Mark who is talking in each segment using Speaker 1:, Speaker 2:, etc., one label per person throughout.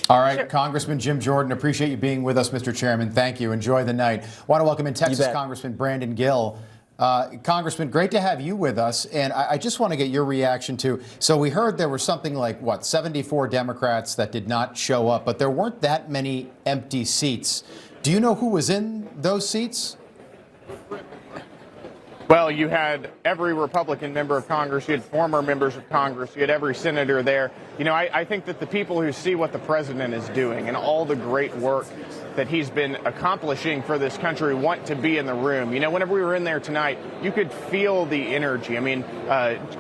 Speaker 1: All right,
Speaker 2: Sure.
Speaker 1: Congressman Jim Jordan, appreciate you being with us, Mr. Chairman. Thank you. Enjoy the night. Want to welcome in Texas Congressman Brandon Gill. Congressman, great to have you with us. And I just want to get your reaction to, so we heard there were something like, 74 Democrats that did not show up, but there weren't that many empty seats. Do you know who was in those seats?
Speaker 3: Well, you had every Republican member of Congress, you had former members of Congress, you had every senator there. You know, I think that the people who see what the president is doing and all the great work that he's been accomplishing for this country want to be in the room. You know, whenever we were in there tonight, you could feel the energy. I mean,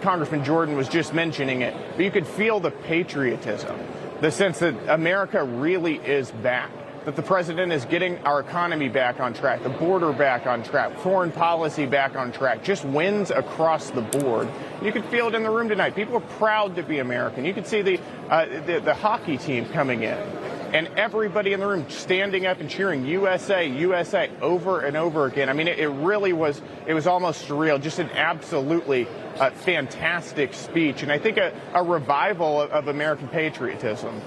Speaker 3: Congressman Jordan was just mentioning it, but you could feel the patriotism, the sense that America really is back, that the president is getting our economy back on track, the border back on track, foreign policy back on track, just wins across the board. You could feel it in the room tonight. People are proud to be American. You could see the hockey team coming in and everybody in the room standing up and cheering USA, USA over and over again. I mean, it really was, it was almost surreal, just an absolutely fantastic speech. And I think a revival of American patriotism.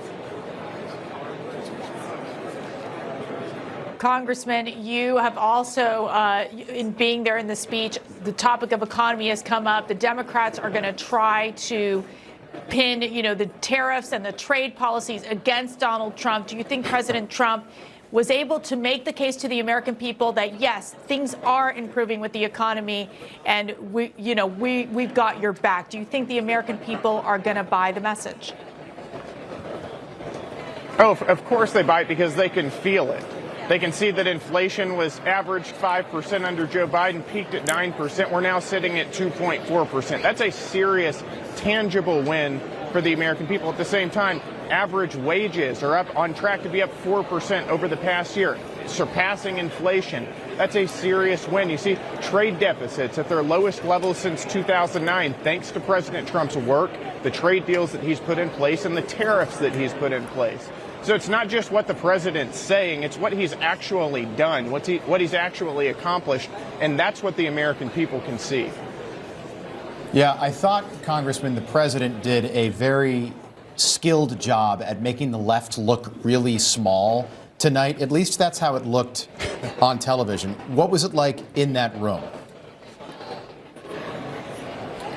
Speaker 2: Congressman, you have also, in being there in the speech, the topic of economy has come up. The Democrats are going to try to pin, the tariffs and the trade policies against Donald Trump. Do you think President Trump was able to make the case to the American people that, yes, things are improving with the economy and we've got your back? Do you think the American people are going to buy the message?
Speaker 3: Oh, of course they buy it because they can feel it. They can see that inflation was averaged 5% under Joe Biden, peaked at 9%. We're now sitting at 2.4%. That's a serious, tangible win for the American people. At the same time, average wages are up on track to be up 4% over the past year, surpassing inflation. That's a serious win. You see trade deficits at their lowest levels since 2009, thanks to President Trump's work, the trade deals that he's put in place, and the tariffs that he's put in place. So it's not just what the president's saying, it's what he's actually done, what he's actually accomplished, and that's what the American people can see.
Speaker 1: Yeah, I thought, Congressman, the president did a very skilled job at making the left look really small tonight. At least that's how it looked on television. What was it like in that room?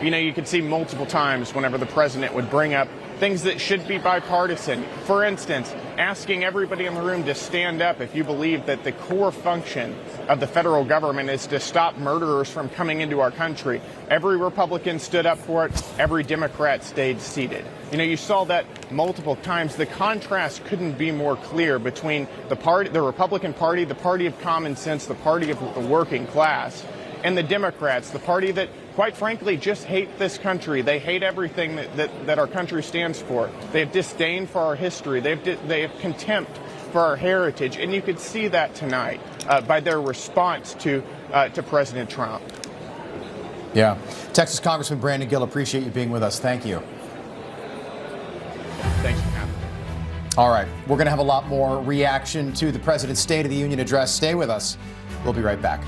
Speaker 3: You know, you could see multiple times whenever the president would bring up things that should be bipartisan. For instance, asking everybody in the room to stand up if you believe that the core function of the federal government is to stop murderers from coming into our country. Every Republican stood up for it. Every Democrat stayed seated. You know, you saw that multiple times. The contrast couldn't be more clear between the Republican Party, the party of common sense, the party of the working class, and the Democrats, the party that, quite frankly, just hate this country. They hate everything that our country stands for. They have disdain for our history. They have contempt for our heritage. And you could see that tonight by their response to President Trump.
Speaker 1: Yeah. Texas Congressman Brandon Gill, appreciate you being with us. Thank you.
Speaker 3: Thanks for having me.
Speaker 1: All right. We're going to have a lot more reaction to the president's State of the Union address. Stay with us. We'll be right back.